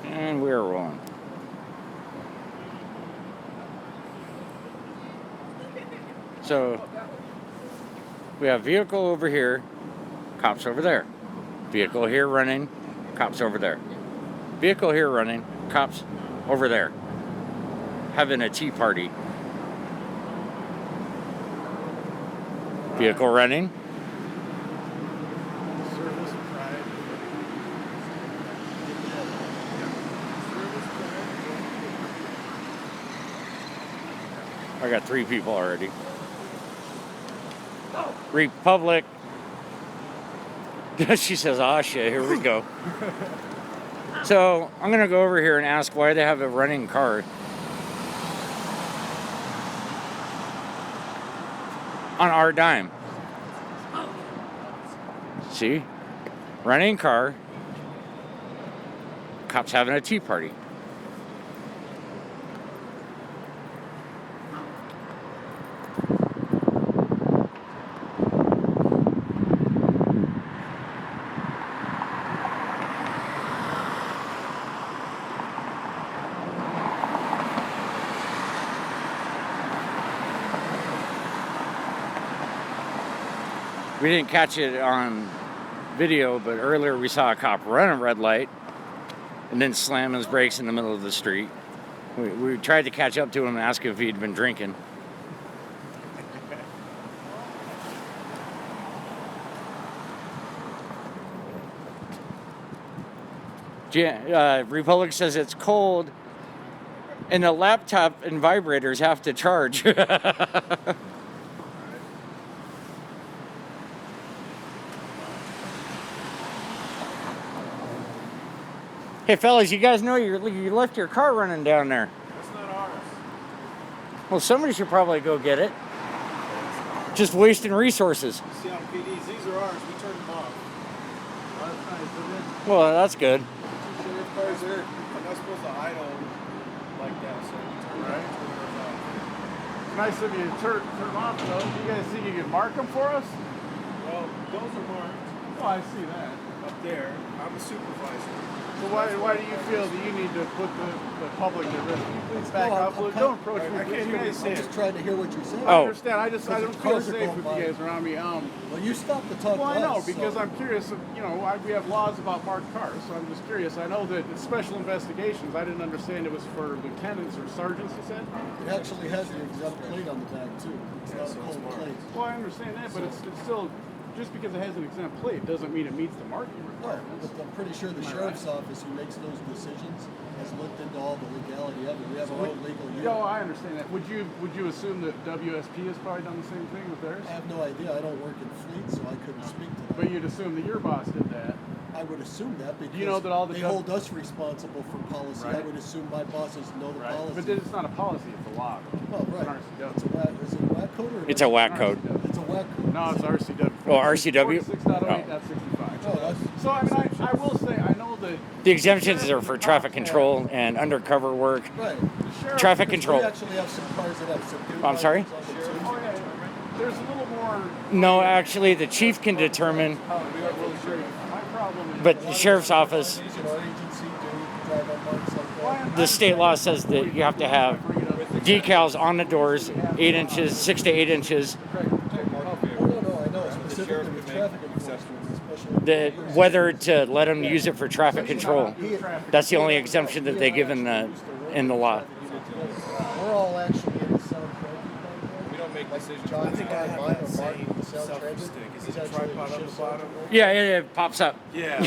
And we're rolling. So we have vehicle over here, cops over there. Vehicle here running, cops over there. Vehicle here running, cops over there. Having a tea party. Vehicle running. I got 3 people already. Republic. She says, "Ah, shit, here we go." So I'm going to go over here and ask why they have a running car on our dime. See? Running car. Cops having a tea party. We didn't catch it on video, but earlier we saw a cop run a red light and then slam his brakes in the middle of the street. We tried to catch up to him and ask if he'd been drinking. Republic says it's cold and the laptop and vibrators have to charge. Hey fellas, you guys know you left your car running down there. That's not ours. Well, somebody should probably go get it. Just wasting resources. See on PDs, these are ours. We turned them off. Well, that's nice, isn't it? Well, that's good. Two sheriff cars there. I'm not supposed to idle like that, so we turn right. Turn off. It's nice of you to turn them off, though. You guys think you can mark them for us? Well, those are marked Oh, I see that. up there. I'm a supervisor. So why do you feel that you need to put the public at risk? Can you please back up? Don't approach me. I can't hear what you're saying. I'm just trying to hear what you're saying. I Oh. understand. I don't feel Cars are safe going with by. you guys around me. Well, you stop to talk Well, to I know us, because so. I'm curious. We have laws about marked cars, so I'm just curious. I know that it's special investigations. I didn't understand it was for lieutenants or sergeants. You said. It actually has the exempt plate on the back, too. It's not a cold plate. Well, I understand that, but it's still just because it has an exempt plate doesn't mean it meets the marking Right, requirements. but I'm pretty sure the Am I sheriff's office who makes those decisions has looked into all the legality of it. We have our own legal unit. No, I understand that. Would you assume that WSP has probably done the same thing with theirs? I have no idea. I don't work in fleet, so I couldn't speak to that. But you'd assume that your boss did that. I would assume that because you know that all the they hold us responsible for policy. I Right. would assume my bosses know the policy. But it's not a policy; it's a law. Oh, right. It's an RCW. Is it a whack code or It's a whack code. It's a whack code. No, it's RCW. Oh, RCW? 46.08.65. Oh, that's, So I mean, I will say I know that The exemptions are for traffic control and undercover work. right. the sheriff. Traffic Because control. We actually have some cars that have subdued. I'm sorry? license on them, too. Oh yeah, there's a little more. No, actually, the chief can determine, We are really sure. My problem is. but the sheriff's office, Can our agency do drive on marks like that? the state law says that you have to have decals on the doors, 8 inches, 6 to 8 inches. Oh, no, I know. Specifically with traffic enforcement, especially. The, whether to let them use it for traffic control. That's the only exemption that they give in the law. We're all actually in the sound transit. We don't make decisions. John, I think I have mine that or same Martin, the sound selfie transit. stick. Is He's it a actually tripod on the shifts bottom? over. Yeah, it pops up. Yeah,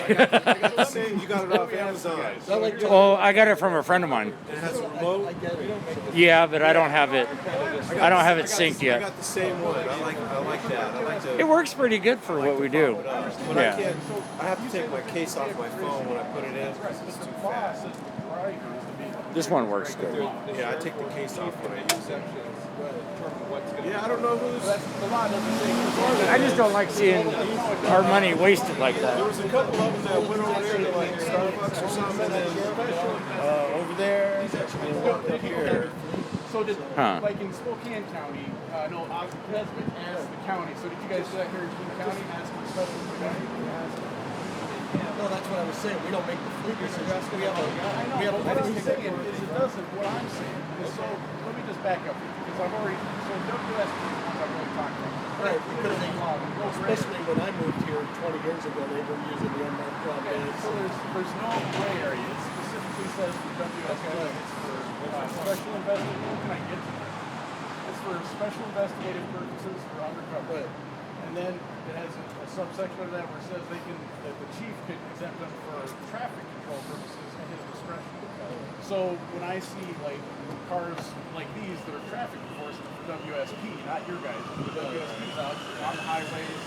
I got the same. You got it off Amazon. I like to. Oh, I got it from a friend of mine. It has a I remote. get it. Yeah, but I don't have it. I don't have it synced I yet. got the same one. I like that. I like to. It works pretty good for what we do. But I Yeah. can't. I have to take my case off my phone when I put it in because it's too fast. This one works good. Yeah, I take the case off when I use it. Yeah, I don't know who this. I just don't like seeing our money wasted like There that. was a couple of them that went over there to like Starbucks or something, and then over there, and walked up here. So did Huh. like in Spokane County, no, Oscar Nesbitt asked the county. So did you guys do that here in King County? Ask for special permission? No, that's what I was saying. We don't make the fleet decisions. We have a, we have a What I'm fleet saying board. is it doesn't, what I'm saying is, so, let me just back up, because I've already, so WSP is ones I've already talked about. Right, because they, especially when I moved here 20 years ago, they were using the unmarked beds. So there's no gray area, it specifically says for WSP, it's for special investigative, can I get to that? It's for special investigative purposes for undercover. Right. And then it has a subsection of that where it says that the chief could exempt them for traffic control purposes at his discretion. So when I see like cars like these that are traffic enforcement for WSP, not your guys, but the WSP's out on the highways.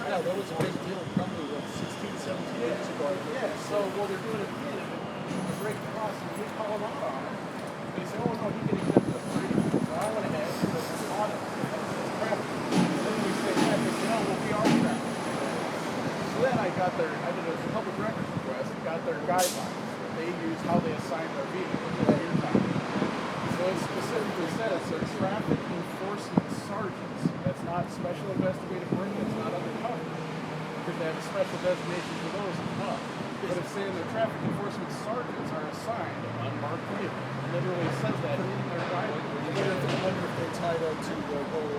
Yeah, that was a big deal probably what, 16, 17 years ago. Yeah, so well they're doing it again. They break the cross and we call them out on it. They say, oh no, he can exempt us for anything. So I went ahead and said, it's audit. It's traffic. Then we say, yeah, but you know, well, we are traffic. So then I did a public records request and got their guidelines. They use how they assign their vehicles at your time. So it specifically says they're traffic enforcement sergeants. That's not special investigative work, that's not undercover. Because they have a special designation for those as well. But it's saying the traffic enforcement sergeants are assigned unmarked vehicles. It literally says that in their guidelines. I wonder if they tied up to the whole,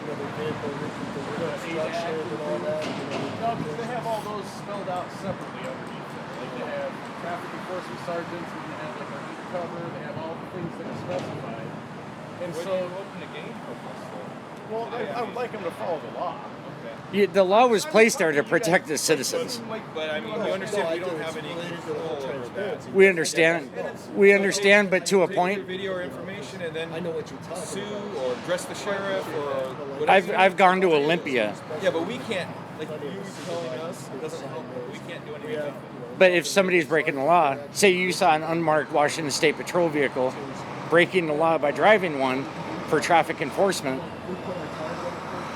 the vehicle reconstruction and all that. No, because they have all those spelled out separately underneath there. Like they have traffic enforcement sergeants, and they have like our undercover, they have all the things that are specified. And What so, do you open the game for this for? well, I would like them to follow the law. Okay. The law was placed there to protect the citizens. But I mean, you understand we don't have any control over that. We understand, but to a Take point. your video or information and then I know what you're talking sue about. or address the sheriff or whatever. I've gone to Olympia, Yeah, but we can't. Like you telling us doesn't help. We can't do anything. Yeah. but if somebody's breaking the law, say you saw an unmarked Washington State Patrol vehicle breaking the law by driving one for traffic enforcement,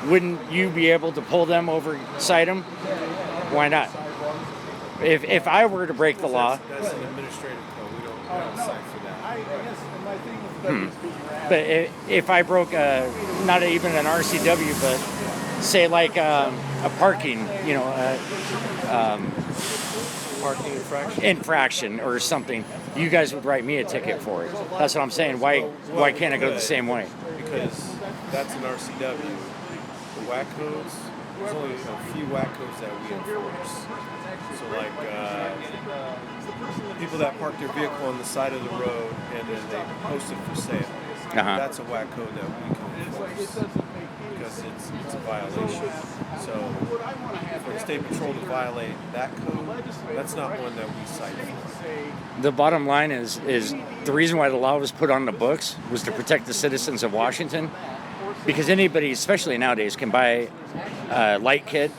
wouldn't you be able to pull them over, cite them? Why not? If I were to break the law, That's an administrative code. We don't have a site for that. I guess my thing with WSP, you're asking, but if I broke not even an RCW, but say like a parking, Parking infraction. infraction or something, you guys would write me a ticket for it. That's what I'm saying. Why can't I go the same way? Because that's an RCW. The WAC codes, there's only a few WAC codes that we enforce. So like people that park their vehicle on the side of the road and then they post it for sale. Uh-huh. That's a WAC code that we can enforce because it's a violation. So for the state patrol to violate that code, that's not one that we cite for. The bottom line is the reason why the law was put on the books was to protect the citizens of Washington, because anybody, especially nowadays, can buy a light kit,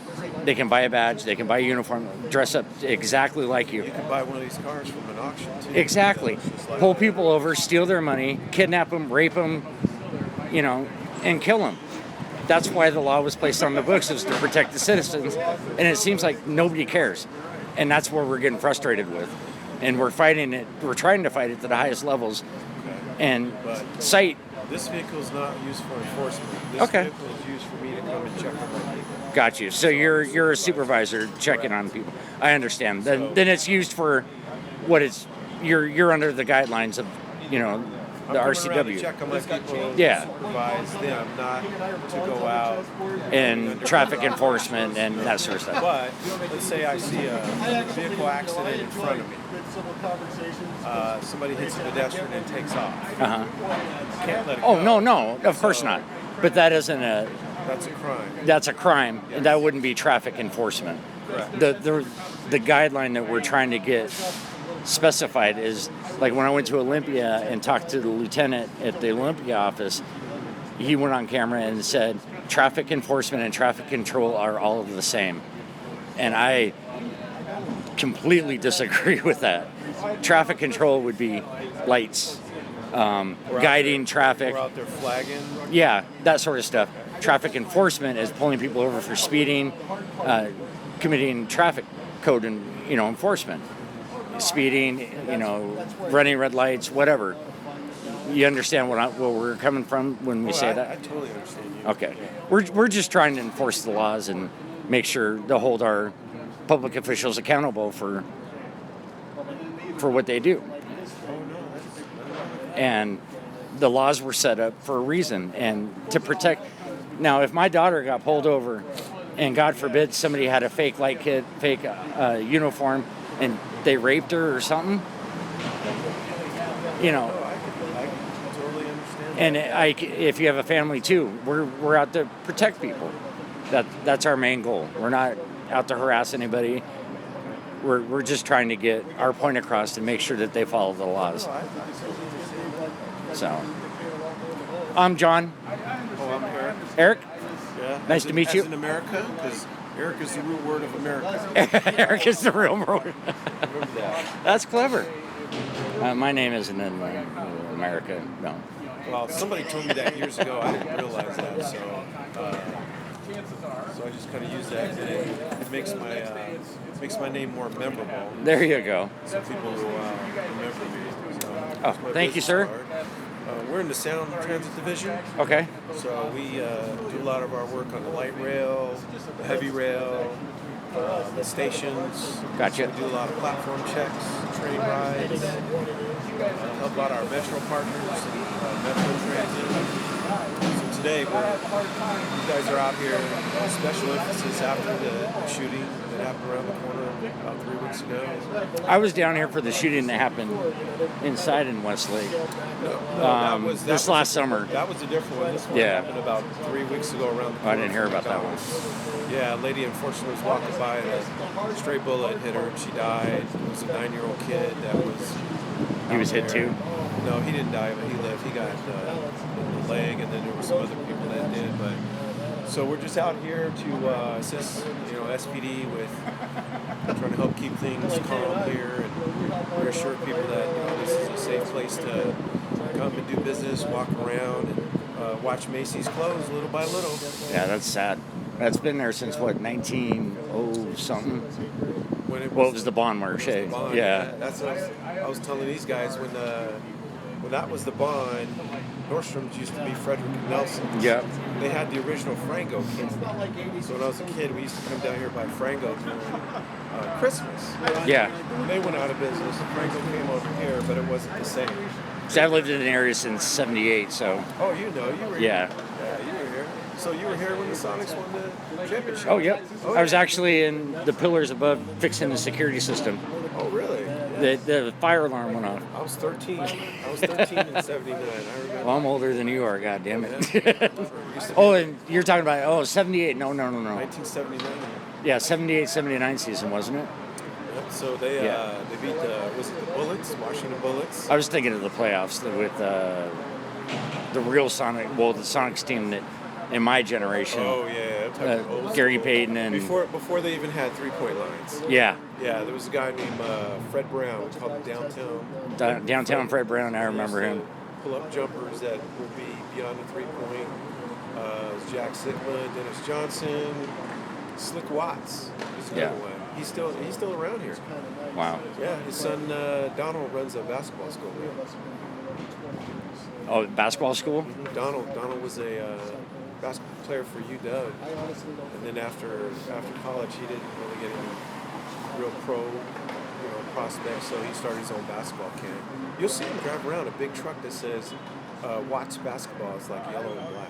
they can buy a badge, they can buy a uniform, dress up exactly like you. You can buy one of these cars from an auction too. Exactly. It's just like Pull that. people over, steal their money, kidnap them, rape them, and kill them. That's why the law was placed on the books, was to protect the citizens. And it seems like nobody cares. And that's where we're getting frustrated with. And we're fighting it, we're trying to fight it to the highest levels. And But cite, this vehicle is not used for enforcement. This Okay. vehicle is used for me to come and check on my people. got you. So you're a supervisor checking on people. I understand. Then it's used for what it's, you're under the guidelines of, the I'm coming around to RCW. check on my people, Yeah. supervise them, not to go out. And traffic enforcement and that sort of stuff. But let's say I see a vehicle accident in front of me. Somebody hits a pedestrian and takes off. Uh-huh. Can't let it Oh, go. no, of course not. But that isn't That's a crime. that's a crime. And that wouldn't be traffic enforcement. Correct. The guideline that we're trying to get specified is, like when I went to Olympia and talked to the lieutenant at the Olympia office, he went on camera and said traffic enforcement and traffic control are all of the same. And I completely disagree with that. Traffic control would be lights, guiding traffic. We're out there flagging. Yeah, that sort of stuff. Traffic enforcement is pulling people over for speeding, committing traffic code and enforcement, speeding, running red lights, whatever. You understand where we're coming from when we say I that? totally understand you. Okay, we're just trying to enforce the laws and make sure to hold our public officials accountable for what they do. And the laws were set up for a reason and to protect. Now, if my daughter got pulled over and God forbid somebody had a fake uniform and they raped her or something, you know, I totally understand. and if you have a family too, we're out to protect people. That's our main goal. We're not out to harass anybody. We're just trying to get our point across and make sure that they follow the laws. So, I'm John. Oh, I'm Eric. Eric, Yeah. Nice to meet you. As in America, because Eric is the root word of America. Eric is the real word. Remember that. That's clever. My name isn't in America. No. Well, somebody told me that years ago. I didn't realize that, so I just kind of use that. And it makes my name more memorable, There you go. so people will remember me. So, Oh, that's my thank you, business sir. card. We're in the Sound Transit Division, Okay. so we do a lot of our work on the light rail, the heavy rail, the stations. Gotcha. We do a lot of platform checks, train rides, help out our metro partners, Metro Transit. So today, you guys are out here, special emphasis after the shooting that happened around the corner about 3 weeks ago. I was down here for the shooting that happened inside in Westlake this last summer. That was a different one. This one Yeah. happened about 3 weeks ago around the corner. I didn't hear about that one. Yeah, a lady unfortunately was walking by and a stray bullet hit her and she died. It was a 9-year-old kid that was. He was out hit there. too? No, he didn't die, but he lived. He got in the leg, and then there were some other people that did. But so we're just out here to assist, SPD with trying to help keep things calm here and reassure people that this is a safe place to come and do business, walk around, and watch Macy's close little by little. Yeah, that's sad. That's been there since what, 1900 something? When it Well, it was the Bond Marché. Bond, Yeah. That's what I was telling these guys when that was the Bond. Nordstrom's used to be Frederick and Nelson. Yep. They had the original Frango can. So when I was a kid, we used to come down here by Frango during Christmas. Yeah. They went out of business. Frango came over here, but it wasn't the same. So I've lived in an area since '78, so Oh, you were yeah. here. Yeah, you were here. So you were here when the Sonics won the championship. Oh, yep. I was actually in the pillars above fixing the security system. Oh, really? The fire alarm went off. I was 13. I was 13 in '79. I remember. Well, I'm older than you are, God damn it. Used to be Oh, and you're talking about, 78. No. 1979. Yeah, 78, 79 season, wasn't it? Yep. So they Yeah. they beat was it the Bullets, Washington Bullets? I was thinking of the playoffs with the real Sonic, well, the Sonics team that in my generation. Oh yeah, type of old Gary school. Payton and before they even had 3-point lines. yeah, Yeah, there was a guy named Fred Brown called him Downtown. downtown Fred Brown. I remember him. Pull up jumpers that would be beyond the 3-point. It was Jack Sigma, Dennis Johnson, Slick Watts. Was another Yeah. one. He's still around here. Wow. Yeah, his son Donald runs a basketball school. Oh, basketball school. Donald was a basketball player for UW, and then after college, he didn't really get any real pro, prospects, so he started his own basketball camp. You'll see him drive around a big truck that says Watts Basketball. It's like yellow and black.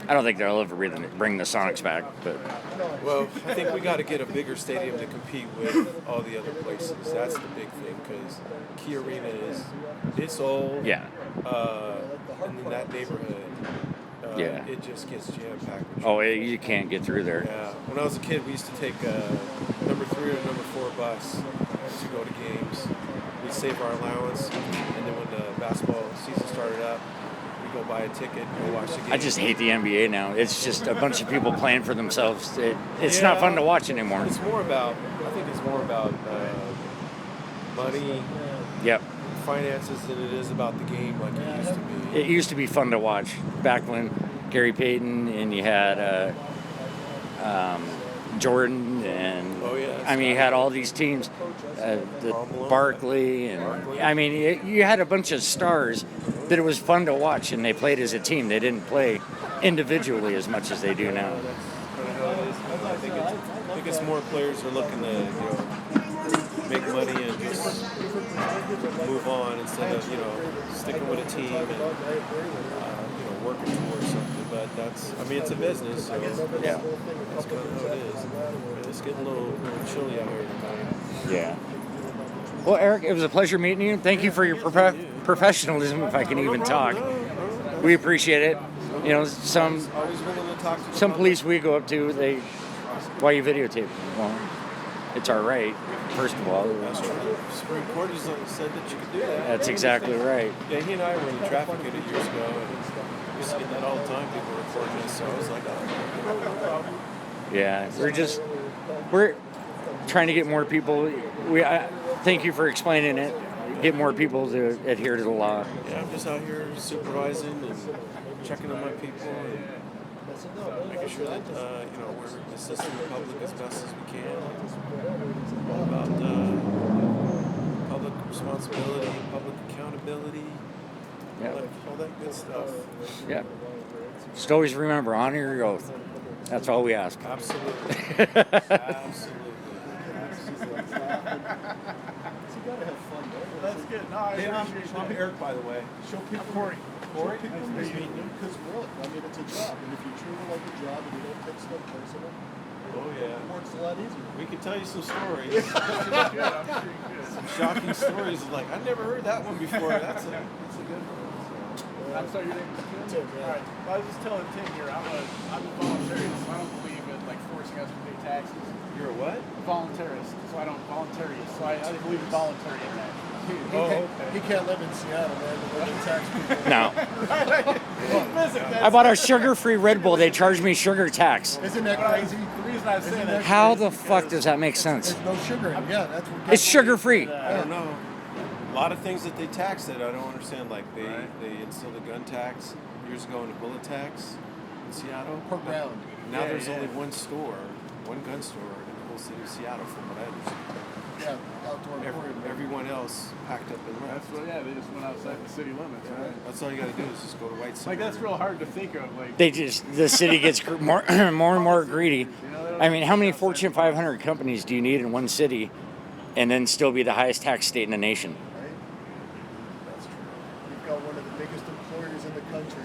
I don't think they'll ever bring the Sonics back, but Well, I think we got to get a bigger stadium to compete with all the other places. That's the big thing, because Key Arena it's old. yeah. And in that neighborhood, Yeah. it just gets jam-packed. Oh, you can't get through there. Yeah. When I was a kid, we used to take number 3 or number 4 bus to go to games. We'd save our allowance, and then when the basketball season started up, we'd go buy a ticket and go watch the game. I just hate the NBA now. It's just a bunch of people playing for themselves. It's not fun to watch anymore. I think it's more about money, Yep. finances than it is about the game like it used to be. It used to be fun to watch back when Gary Payton and you had Jordan and Oh, yeah. I mean you had all these teams, Karl Malone. Barkley and I mean you had a bunch of stars that it was fun to watch and they played as a team. They didn't play individually as much as they do now. That's kind of how it is. I think it's As more players are looking to, make money and just move on instead of, sticking with a team and, working towards something. But it's a business, so Yeah. that's kind of how it is. It's getting a little chilly out here tonight. Yeah. Well, Eric, it was a pleasure meeting you. Thank you for your professionalism, if I can even talk. We appreciate it. Some Always willing to talk to the some public. police we go up to, why you videotape? Well, it's our right, first of all. That's true. Supreme Court has said that you can do that. That's exactly right. Yeah, he and I were in traffic at it years ago, and we used to get that all the time. People recording us, so I was like, oh. Yeah, we're trying to get more people. Thank you for explaining it. Get more people to adhere to the law. Yeah, I'm just out here supervising and checking on my people and making sure that we're assisting the public as best as we can. All about public responsibility, public accountability, Yeah. all that good stuff. Yeah. Just always remember, honor your oath. That's all we ask. Absolutely. Absolutely. You gotta have fun, though. That's good. No, I Hey, appreciate I'm that. Eric, by the way. Show people, Corey. Corey? show people Nice to meet you. because really, it's a job, and if you treat it like a job and you don't take stuff personal, Oh, yeah. it works a lot easier. We could tell you some stories. Good. I'm sure you could. Some shocking stories. Like, I never heard that one before. That's a good one. I'm sorry, your name is Tim, Tim? yeah. All right. Well, I was just telling Tim here, I'm a voluntarist, so I don't believe in forcing us to pay taxes. You're a what? Voluntarist, so I don't voluntarist, so I believe in voluntary impact. He can't live in Seattle, man. The living tax people. No. Listen, I bought a sugar-free Red Bull. They charged me sugar tax. Isn't that crazy? the reason I was saying that. How the fuck does that make sense? There's no sugar in it. Yeah, that's what. It's sugar-free. I don't know. A lot of things that they tax that I don't understand. Like they instilled a gun tax years ago and a bullet tax in Seattle. Per round. Now Yeah, there's yeah. only one gun store in the whole city of Seattle, from what I understand. Yeah, outdoor pouring. Everyone else packed up and That's left. what, yeah, they just went outside the city limits, right? That's all you got to do is just go to White City. Like, that's real hard to think of. Like, The city gets more and more greedy. I mean, how many Fortune 500 companies do you need in one city and then still be the highest tax state in the nation? Right? That's true. We've got one of the biggest employers in the country.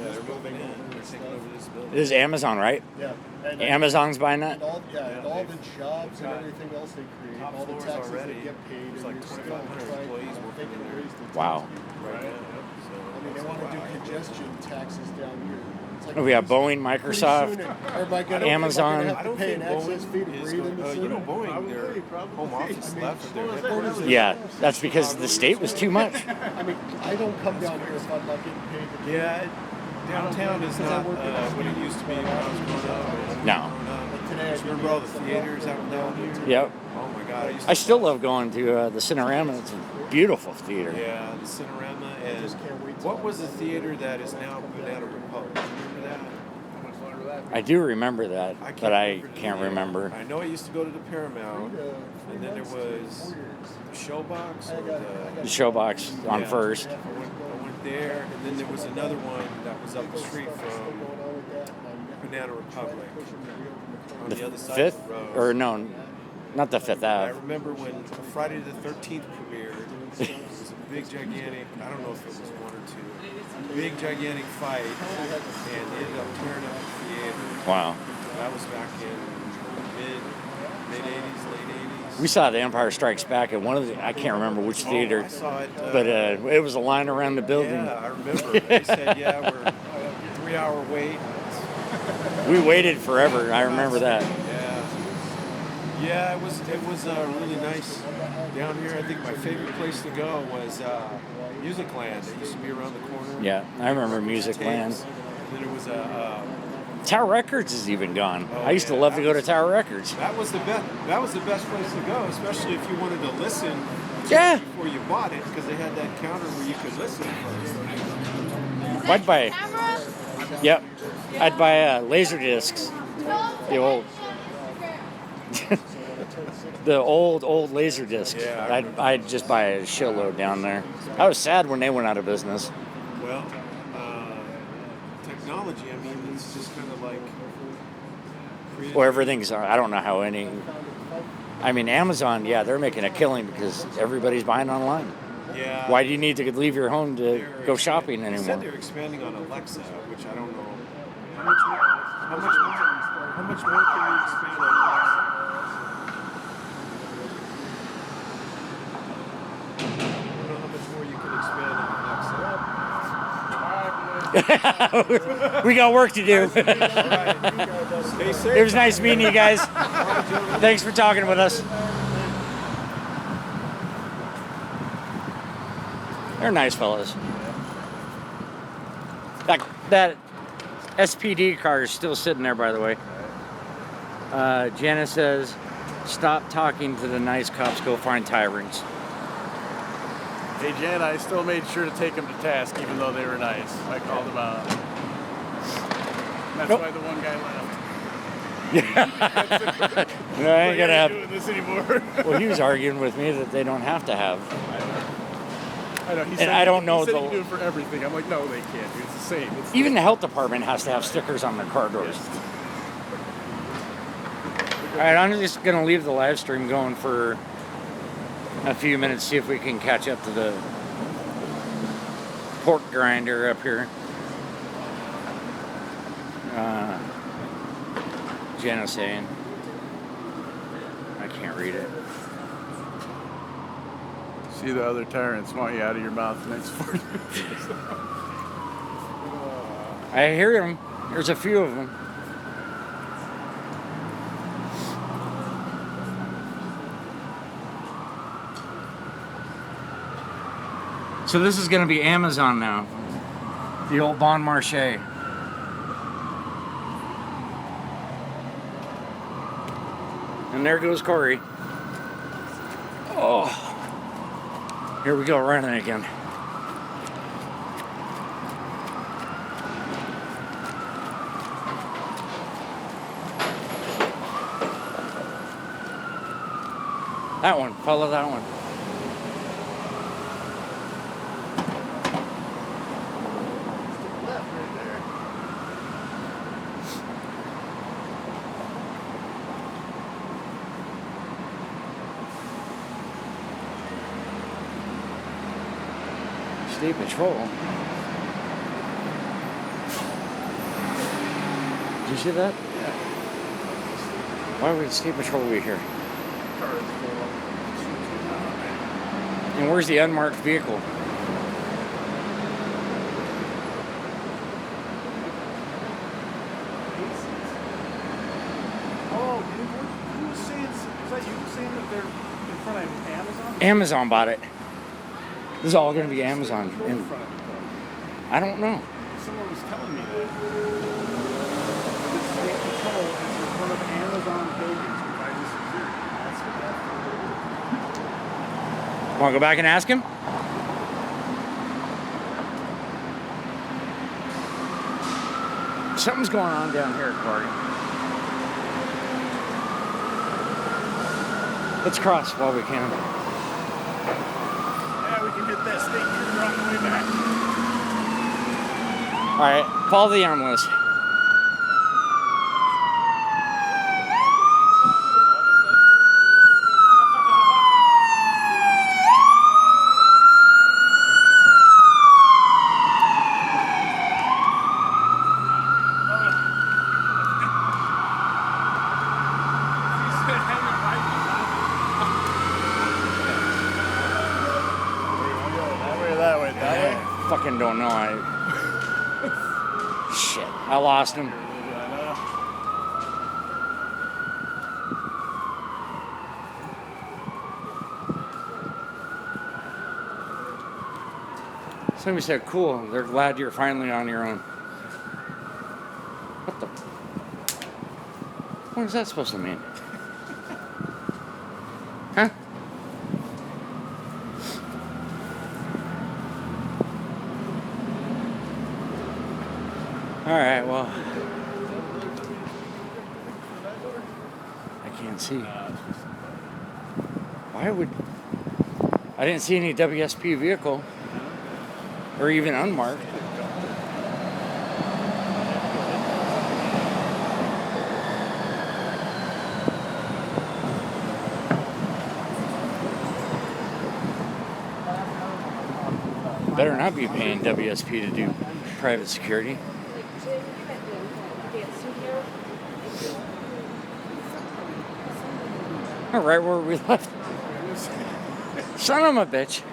Yeah, they're moving in. They're taking over this building. This is Amazon, right? Yeah. And Amazon's buying that? And all, and all the they've jobs and got everything else they create, top all the floors taxes already. they get paid, There's and like you're still 2,500 trying employees to working take in and there. raise the tax Wow. people. Right now. I mean, they want to do congestion taxes down here. It's like We have Boeing, pretty Microsoft, soon everybody gonna- Amazon. Am I I gonna have don't to pay think an access Boeing fee to is breathe in the going, city? Boeing, Probably, their probably. home office I mean, left their what was that? headquarters. Yeah, that's because the state was too much. I mean, I don't come down here if I'm not getting paid to do it. Yeah, downtown is not what it used to be when I was growing up. No. Like today, I Just remember all the theaters that were down here? Yep. Oh my God. I still love going to the Cinerama. It's a beautiful theater. Yeah, the Cinerama. And just can't wait till what was the theater that is now Banana Republic? Do you remember that? How much longer will that be? I do remember that, but I the can't name. remember. I know I used to go to the Paramount, and then there was the Showbox or The the. Showbox on Yeah. First. I went there, and then there was another one that was up the street from Banana Republic on the, The other side Fifth? of the road. Or no, not the Fifth I Ave. remember when Friday the 13th premiered. It was a big, gigantic. I don't know if it was one or two. Big, gigantic fight, and they ended up tearing up the theater. Wow. That was back in mid 80s, late 80s. We saw The Empire Strikes Back at one of the, I can't remember which theater, I saw it. but it was a line around the building. Yeah, I remember. They said, yeah, we're 3-hour wait. We waited forever. I remember that. Yeah, it was really nice down here. I think my favorite place to go was Music Land. It used to be around the corner. Yeah, I remember Music Land. Tapes. And then it was a. Tower Records is even gone. Oh, I used to yeah, love that to go to was- Tower Records. That was the best. That was the best place to go, especially if you wanted to listen Yeah. before you bought it, because they had that counter where you could listen first. I'd buy. Yep. I'd buy laser discs. The old. The old laser discs. Yeah, I I'd just buy a shitload down there. I was sad when they went out of business. Well, technology. I mean, it's just kind of like Korean. Well, everything's. I don't know how any. I mean, Amazon. Yeah, they're making a killing because everybody's buying online. Yeah. Why do you need to leave your home to They're go expand- shopping They said anymore? they're expanding on Alexa, which I don't know. How much more? How much more? How much more can we expand on Alexa? I don't know how much more you can expand on Alexa. We got work to do. Stay safe. It was nice meeting you guys. Thanks for talking with us. They're nice fellas. That SPD car is still sitting there, by the way. Janice says, "Stop talking to the nice cops. Go find tyrants." Hey, Jan, I still made sure to take them to task, even though they were nice. I called them out. That's Nope. why the one guy left. No, I ain't Like, gonna I have. ain't doing this anymore. Well, he was arguing with me that they don't have to have. I know. He And said, I don't know He said the- you can do it for everything. I'm like, no, they can't. It's the same. It's Even the health department has to have stickers on their car doors. All right, I'm just gonna leave the live stream going for a few minutes, see if we can catch up to the pork grinder up here. Jenna saying, I can't read it. See, the other tyrants want you out of your mouth the next 40 minutes. I hear them. There's a few of them. So this is going to be Amazon now. The old Bon Marché. And there goes Corey. Oh. Here we go running again. That one. Follow that one. Left right there. State Patrol. Did you see that? Yeah. Why would State Patrol be here? Car is full. And where's the unmarked vehicle? Oh, who was saying? Was that you saying that they're in front of Amazon? Amazon bought it. This is all going to be Amazon. In And front of it, I don't know. though. Someone was telling me that. The state patrol is in front of Amazon buildings providing security. That's what that. Want to go back and ask him? Something's going on down here, Corey. Let's cross while we can. Yeah, we can hit that state trooper on the way back. All right, follow the ambulance. That way, that way. Fucking don't know. Shit, I lost him. Somebody said, cool, they're glad you're finally on your own. What the? What is that supposed to mean? Huh? Alright, well. I can't see. Why would. I didn't see any WSP vehicle. Or even unmarked. Better not be paying WSP to do private security. All right, where we left. Son of a bitch.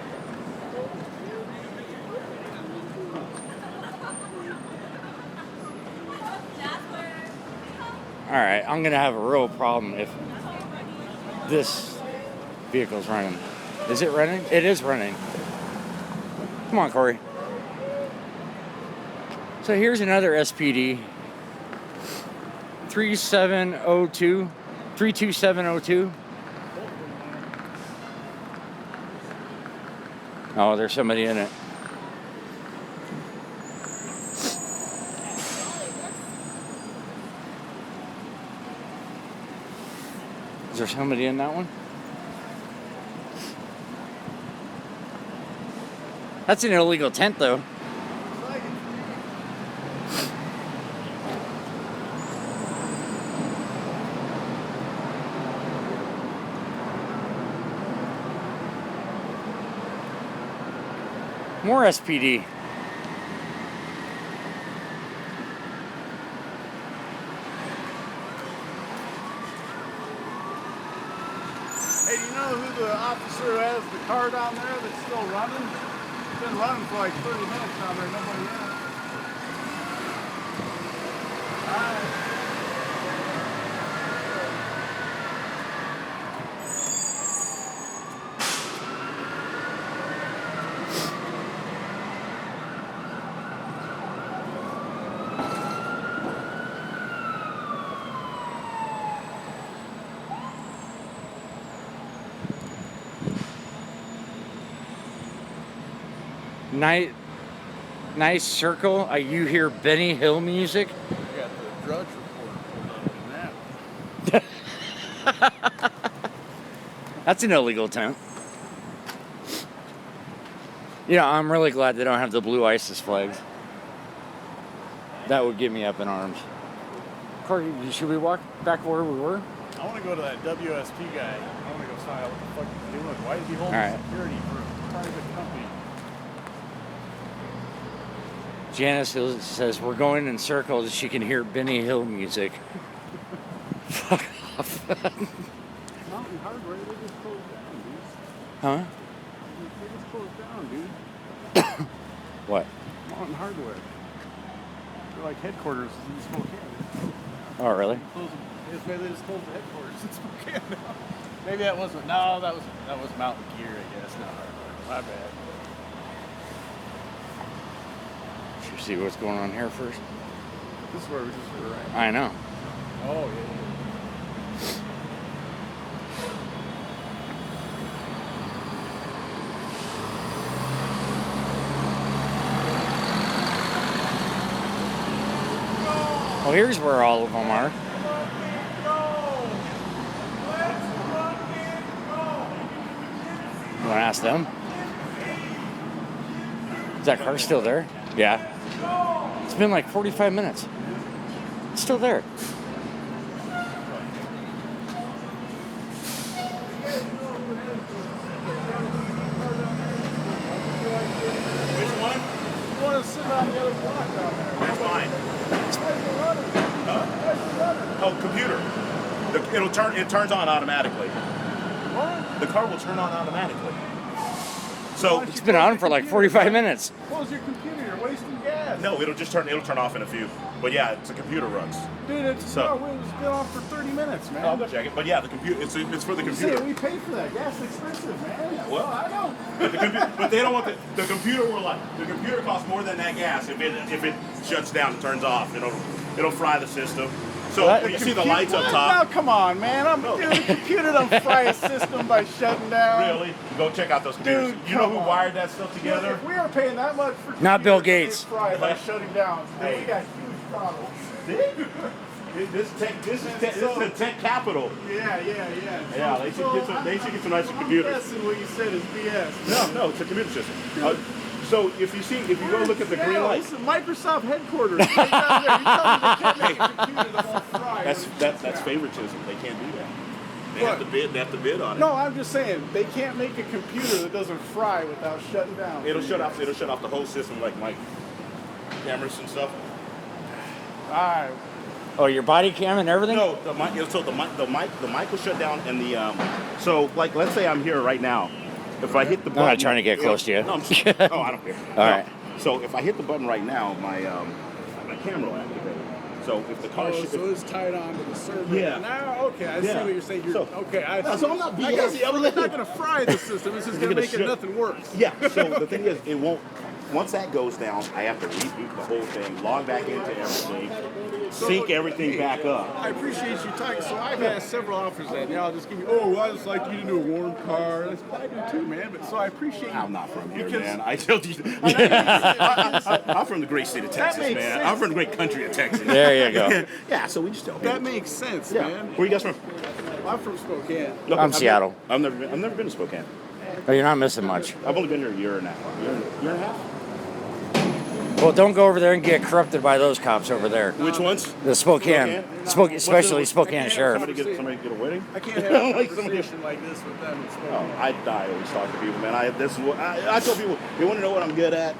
All right, I'm gonna have a real problem if this vehicle's running. Is it running? It is running. Come on, Corey. So here's another SPD. 3702. 32702. Oh, there's somebody in it. Is there somebody in that one? That's an illegal tent, though. More SPD. Hey, do you know who the officer who has the car down there that's still running? It's been running for like 30 minutes down there, nobody in it. Alright. Nice circle. You hear Benny Hill music. We got the Drudge Report pulled up in that. That's an illegal tent. I'm really glad they don't have the blue ISIS flags. That would get me up in arms. Corey, should we walk back where we were? I want to go to that WSP guy. I want to go find out what the fuck he's doing. Why is he holding All right. security for a private company? Janice says we're going in circles. She can hear Benny Hill music. Fuck off. Mountain Hardware, they just closed down, dude. Huh? They just closed down, dude. What? Mountain Hardware. They're like headquarters in Spokane. Oh, really? Maybe they just closed the headquarters in Spokane now. Maybe that wasn't. No, that was Mountain Gear, I guess. Not Hardware. My bad. Should we see what's going on here first? This is where we just were, right? I know. Oh yeah. Well, here's where all of them are. You want to ask them? Is that car still there? Yeah. It's been like 45 minutes. It's still there. Which one? You want to sit on the other block down there? That's mine. Where's the runner? Where's the runner? Oh, computer. It turns on automatically. What? The car will turn on automatically. So It's been on for like 45 minutes. Close your computer. You're wasting gas. no, it'll turn off in a few. But yeah, it's a computer runs. Dude, it's been on for 30 minutes, man. I'll go check it. But yeah, the computer. It's for the You computer. say we pay for that. Gas is expensive, man. Well, I know. But they don't want the computer. The computer costs more than that gas. If it shuts down and turns off, it'll fry the system. So What? when you see the lights up Now, top. come on, man. Dude, the computer don't fry a system by shutting down. Really? Go check out those computers. Dude, You know come who on. wired that stuff together? If we are paying that much for Not Bill computers Gates. to fry by shutting down, then Hey. we got huge problems. This is the tech capital. Yeah. Yeah, they should get some nicer I'm computers. guessing what you said is BS. No, it's a computer system. So if you go look at the green light, This is Microsoft headquarters. Right down there. You tell me they can't make a computer that won't fry. that's favoritism. They can't do that. They have to bid. They have to bid on it. No, I'm just saying they can't make a computer that doesn't fry without shutting down. It'll shut off. It'll shut off the whole system, like cameras and stuff. All right. Oh, your body cam and everything? No, the mic. So the mic will shut down, and the so like let's say I'm here right now. If I hit the button, I'm not trying to get close to you. No, I'm just, oh, I don't care. All right. So if I hit the button right now, my camera will activate. So if the car, So it's tied on to the server. Yeah. Now, okay, I see Yeah. what you're saying. You're, So- okay, I see. so I'm not I guess BSing. I'm it's not going to fry the system. It's just going to make it nothing worse. yeah. So the thing is, it won't. Once that goes down, I have to reboot the whole thing, log back into everything, sync everything back up. I appreciate you talking. So I've had several offers that, I'll just give you, oh, I just like you to do a warm car. And I said, I do too, man. But so I appreciate you. I'm not from here, Because- man. I told you. I'm from the great state of Texas, makes man. sense. I'm from the great country of Texas. There you go. Yeah, so we just tell That people. makes sense, Yeah. man. Where you guys from? I'm from Spokane. No, I'm Seattle. I've never been to Spokane. Oh, you're not missing much. I've only been here a year and a half. Year and a half? Well, don't go over there and get corrupted by those cops over there. Which ones? The Spokane, especially Spokane sheriff. Somebody get a wedding? I can't have a Like somebody- conversation like this with them in Oh, Spokane. I die always talking to people, man. I tell people, you want to know what I'm good at?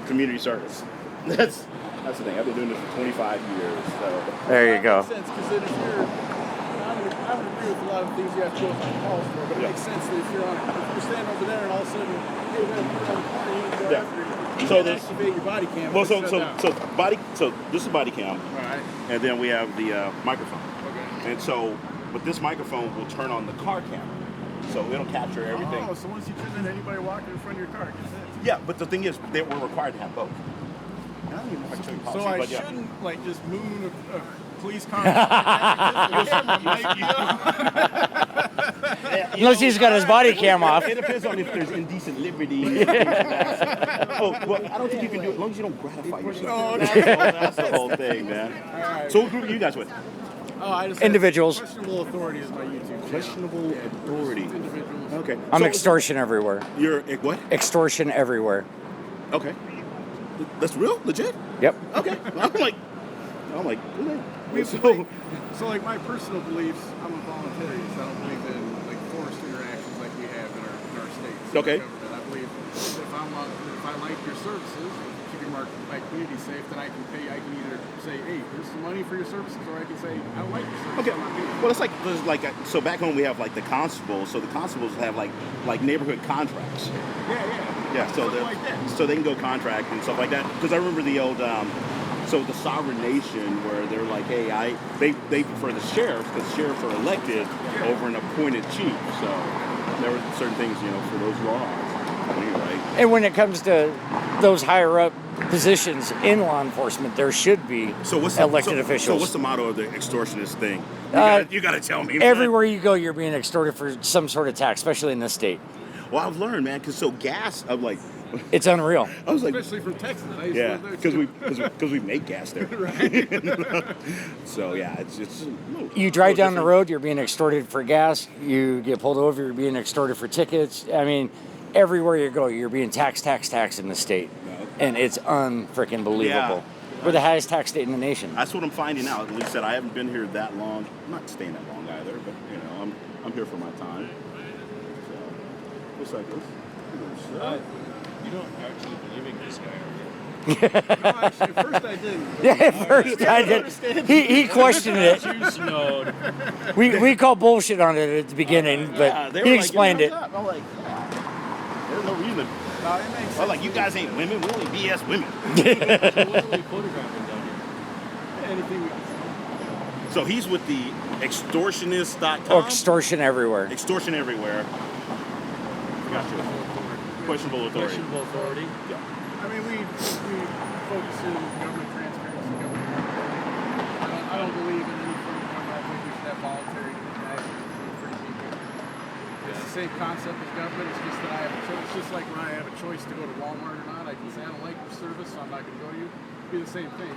Community service. That's the thing. I've been doing this for 25 years. So There you go. That makes sense, because then if you're, I would agree with a lot of things you have to go on calls for, but it Yeah. makes sense that if you're standing over there and all of a sudden, hey, we're going to put it on the corner, you need to go Yeah. after it. You So can't there's- activate your body cam. well, if it's shut down. so this is body cam, All right. and then we have the microphone. Okay. And so, but this microphone will turn on the car camera, so it'll capture everything. Oh, so once you turn in anybody walking in front of your car, gets it. Yeah, but the thing is, we're required to have both. I don't even know if I can tell you So policy, I but yeah. shouldn't like just moon a police car. Unless he's got his body cam off. It depends on if there's indecent liberty. Oh, well, I don't think you can do it as long as you don't gratify yourself. Oh, okay. That's the whole thing, man. right. So what group are you guys with? Oh, I just Individuals. Questionable authority is my YouTube channel. Questionable authority. Individuals. Okay. I'm So, extortion everywhere. You're what? Extortion everywhere. Okay. That's real? Legit? Yep. Okay. I'm like, okay. So like my personal beliefs, I'm a voluntarist. I don't believe in like forced interactions like we have in our states. Okay. I believe if I like your services, keeping my community safe, then I can pay. I can either say, hey, here's some money for your services, or I can say, I don't like your services. Okay. I'm not doing it. Well, it's like there's so back home we have like the constables. So the constables have like neighborhood contracts. Yeah. Yeah. So Something like that. so they can go contract and stuff like that. Because I remember the old so the sovereign nation where they're like, hey, they prefer the sheriffs because sheriffs are elected over an appointed chief. So there were certain things for those laws. Anyway. And when it comes to those higher up positions in law enforcement, there should be So what's elected So officials. what's the motto of the extortionist thing? You got to tell me. man. Everywhere you go, you're being extorted for some sort of tax, especially in this state. Well, I've learned, man, because gas. I'm like, It's unreal. I was like, Especially from Texas. I used to yeah, live there because too. we make gas there. So yeah, it's You drive down the road, you're being extorted for gas. You get pulled over, you're being extorted for tickets. I mean, everywhere you go, you're being taxed in the state, and it's unfreaking believable. Yeah. We're the highest tax state in the nation. That's what I'm finding out. At least that I haven't been here that long. I'm not staying that long either, but I'm here for my time. So, what's like this? You don't actually believe in this guy, are you? No, actually, at first I didn't. Yeah, at first I did. He questioned it. You snowed. We called bullshit on it at the beginning, Yeah, but they were he like, explained it. "What's up?" I'm like, yeah. There's no reason. No, it makes I'm sense. like, you guys ain't women. We only BS women. So what are we photographing down here? Anything we So he's with the extortionist.com. Oh, extortion everywhere. Extortion everywhere. Gotcha. Questionable authority. Questionable authority. Yeah. I mean, we focus in government transparency, government accountability. I don't believe in any form of government. I think we should have voluntary action for free people. It's the same concept as government. It's just that I have a choice. It's just like when I have a choice to go to Walmart or not. I can say I don't like your service, so I'm not going to go to you. It'd be the same thing.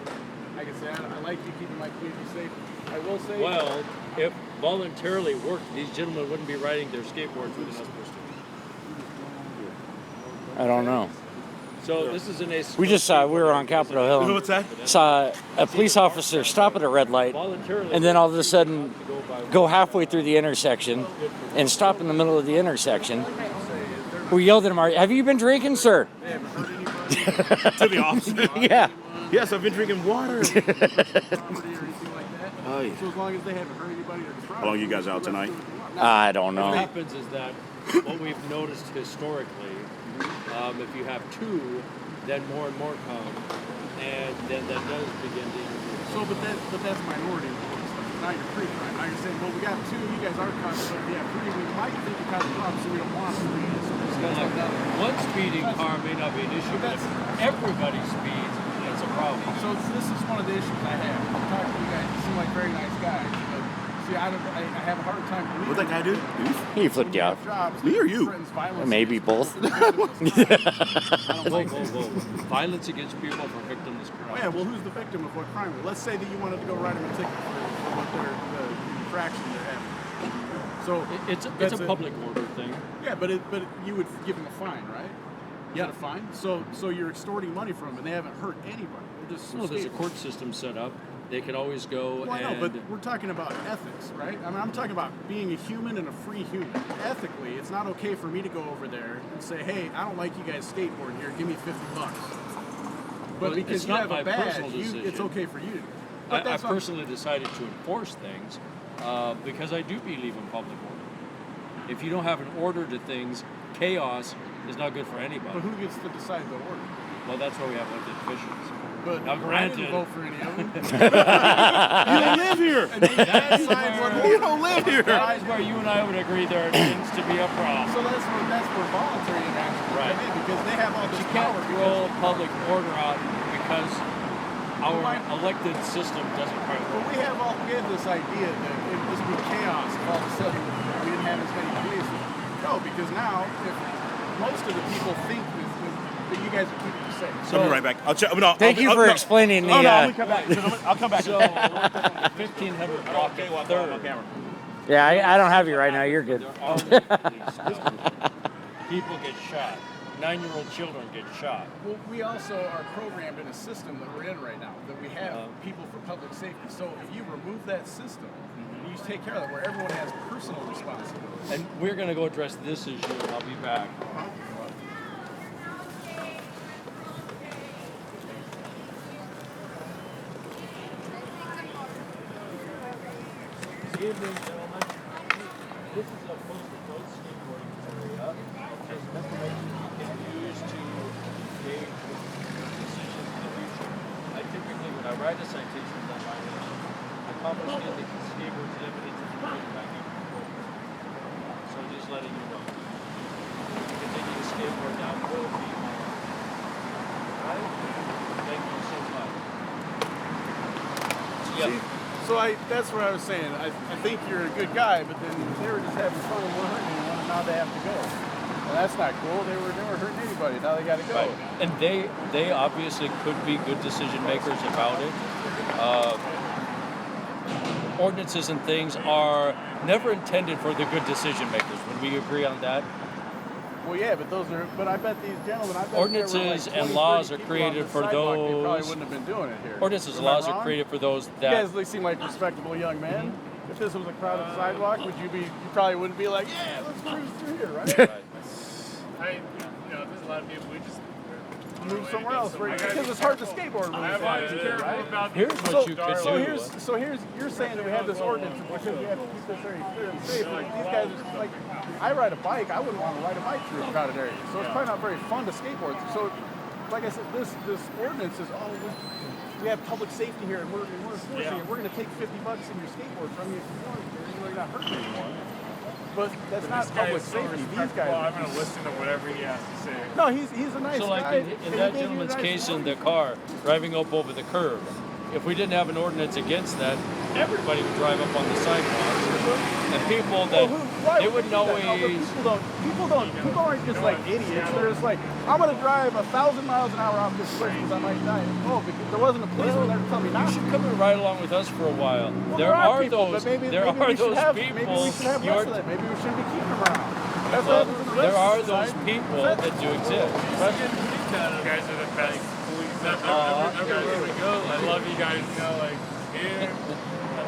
I can say I like you keeping my community safe. I will say. Well, if voluntarily worked, these gentlemen wouldn't be riding their skateboards with us supposed to. I don't know. So this is an We just saw, we were on Capitol Hill and What's that? saw a police officer stop at a red light voluntarily. and then all of a sudden go halfway through the intersection and stop in the middle of the intersection. We yelled at him, have you been drinking, sir? To the officer. Yeah. Yes, I've been drinking water. property or anything like that. Oh, yeah. So as long as they haven't hurt anybody or How long are you guys out tonight? I don't What know. happens is that what we've noticed historically, if you have two, then more and more come, and then that does begin to increase. So, but that's minority. Now you're three, right? Now you're saying, well, we got two, you guys are caught, but if we have three, we might think you caught the problem, so we don't want three. So It's kind of like one speeding car may not be an issue, but if everybody speeds, it's a problem. So this is one of the issues I have. I'm talking to you guys. You seem like very nice guys, but see, I have a hard time believing. What'd that guy do? He flipped you out. Jobs, Me or you? threatens violence Maybe against both. people. I don't like Whoa, this. whoa, whoa. Violence against people for victimless Oh, crime. yeah, well, who's the victim of what crime? Let's say that you wanted to go write them a ticket for what the infraction they're having. So It's that's a public order thing. Yeah, but you would give them a fine, right? Is that a fine? So you're extorting money from them, and they haven't hurt anybody. They're just Well, there's a escaping. court system set up. They can always go Well, I and know, but we're talking about ethics, right? I mean, I'm talking about being a human and a free human. Ethically, it's not okay for me to go over there and say, "Hey, I don't like you guys skateboarding here. Give me $50." But Well, because it's you not have my a badge, personal it's decision. okay for you. I But that's what I'm- personally decided to enforce things because I do believe in public order. If you don't have an order to things, chaos is not good for anybody. But who gets to decide the order? Well, that's why we have elected officials. But Now, I granted- didn't vote for any of them. You don't live here. And they decide what order. You don't live here. That is where you and I would agree there needs to be a problem. So that's where voluntary inaction Right. come in, because they have all But this you can't power. roll public order out because our elected system doesn't quite But work. we have this idea that it would just be chaos if all of a sudden we didn't have as many police. No, because now if most of the people think that you guys are keeping them safe. I'll be right back. I'll check. No, Thank you for explaining the. Oh, no, I'm gonna come back. I'll come back. So, 1500 block Okay, of well, third. on camera. Yeah, I don't have you right now. You're good. There are no police now. People get shot. 9-year-old children get shot. Well, we also are programmed in a system that we're in right now, that we have people for public safety. So if you remove that system, and you take care of it, where everyone has personal responsibility. And we're going to go address this issue, and I'll be back. Good evening, gentlemen. This is a posted note skateboarding area. Just information you can use to gauge decisions in the future. I typically, when I write a citation on my own, I confiscate the skateboards and evidence and bring it back into court. So just letting you know. Continue to skateboard down will be more. Alright? Thank you so much. Yeah. So that's what I was saying. I think you're a good guy, but then they were just having fun and we're hurting anyone, and now they have to go. Well, that's not cool. They were hurting anybody. Now they got to go. Right. And they obviously could be good decision makers about it. Ordinances and things are never intended for the good decision makers. Would we agree on that? Well, yeah, but I bet these gentlemen, Ordinances and laws are created for They probably those. wouldn't have been doing it here. Ordinances and Am I laws are wrong? created for those You that. guys seem like respectable young men. If this was a crowded sidewalk, you probably wouldn't be like, yeah, let's cruise through here, right? There's a lot of people. We just Move somewhere else, right? Because it's hard to skateboard when it's hard to care, right? Here's what you could do. So here's you're saying that we have this ordinance because you have to keep this area clear and safe. Like these guys are like, I ride a bike. I wouldn't want to ride a bike through a crowded area. So it's probably not very fun to skateboard. So, like I said, this ordinance is we have public safety here and we're enforcing it. We're going to take $50 in your skateboard from you if you want. You're not hurting anyone. But that's not public safety. These guys. I'm going to listen to whatever he has to say. No, he's a nice So, like guy. in and he that gave you a gentleman's nice case in warning. the car, driving up over the curb, if we didn't have an ordinance against that, everybody would drive up on the sidewalks. And people that they wouldn't always. People aren't just like idiots. They're just like, I'm gonna drive 1,000 miles an hour off this cliff because I might die. Oh, because there wasn't a policeman there to tell me not You to. should come and ride along with us for a while. Well, there are people, those. but maybe there we are should those have, people. Maybe we should have less of that. Maybe we shouldn't be keeping them around. There are those people that do exist. You guys are the best police everywhere we go. I love you guys. You know, like here. I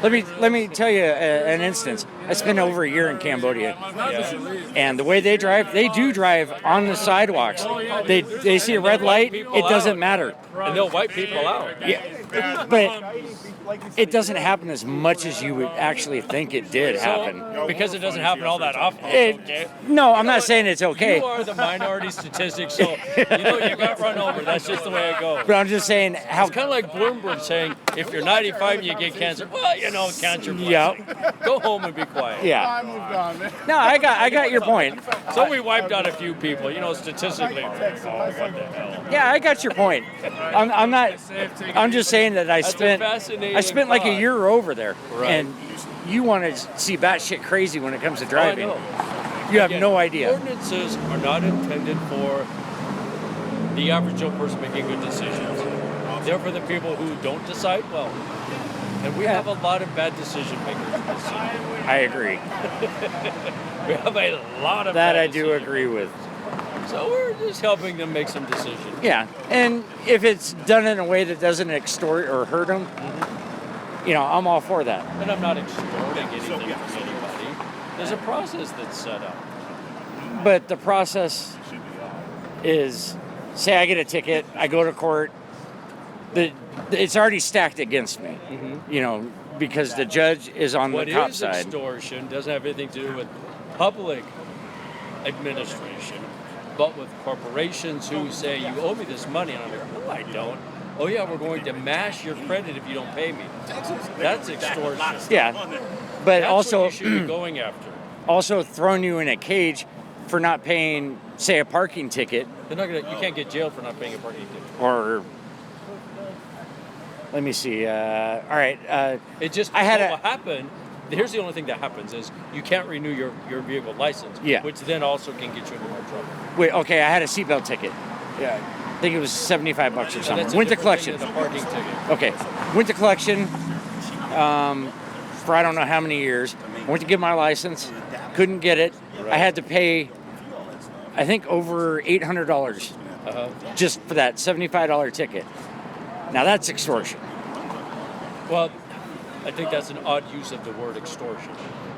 love you. Let me tell you an instance. I spent over a year in Cambodia, and the way they drive, they do drive on the sidewalks. They see a red light, it doesn't matter. And they'll wipe people out. Yeah, but it doesn't happen as much as you would actually think it did happen. Because it doesn't happen all that often. It, no, I'm not saying it's okay. You are the minority statistic, so you got run over. That's just the way it goes. But I'm just saying how. It's kind of like Bloomberg saying, if you're 95 and you get cancer, well, cancer. Yeah. Go home and be quiet. Yeah. I moved on, man. No, I got your point. So we wiped out a few people, statistically. Oh, what the hell? Yeah, I got your point. I'm not. I'm just saying that I spent like a year over there, Right. and you want to see batshit crazy when it comes to I driving. know. You have Again, no idea. Ordinances are not intended for the average Joe person making good decisions. They're for the people who don't decide well. And we have a lot of bad decision makers in this city. I agree. We have a lot of That bad I do decision agree with. makers. So we're just helping them make some decisions. Yeah, and if it's done in a way that doesn't extort or hurt them, I'm all for that. And I'm not extorting anything from anybody. There's a process that's set up. But the process is, say I get a ticket, I go to court, it's already stacked against me, because the judge is on What the cop is side. extortion doesn't have anything to do with public administration, but with corporations who say, you owe me this money. And I'm like, no, I don't. Oh, yeah, we're going to mash your credit if you don't pay me. That's extortion. Yeah, but That's also what you should be going after. also throwing you in a cage for not paying, say, a parking ticket, They're not gonna. You can't get jailed for not paying a parking ticket. or let me see. All right. It just I had what will happen. Here's the only thing that happens is you can't renew your vehicle license. Yeah. Which then also can get you into more trouble. Wait. Okay. I had a seatbelt ticket. Yeah. I think it was $75 or So something. that's a Went to different collection. thing than a parking ticket. Okay. Went to collection for I don't know how many years. Went to get my license. Couldn't get it. I had to pay, I think, over $800 just for that $75 ticket. Now that's extortion. Well, I think that's an odd use of the word extortion.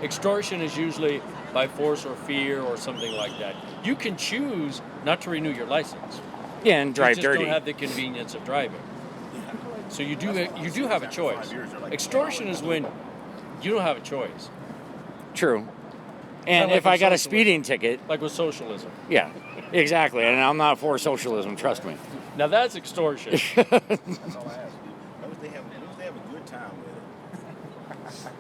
Extortion is usually by force or fear or something like that. You can choose not to renew your license. Yeah, and drive you just dirty. don't have the convenience of driving. So you do have a choice. Extortion is when you don't have a choice. True. And like if I with got a socialism. speeding ticket, Like with socialism. yeah, exactly. And I'm not for socialism, trust me. Now that's extortion. That's all I ask. As long as they have a good time with it.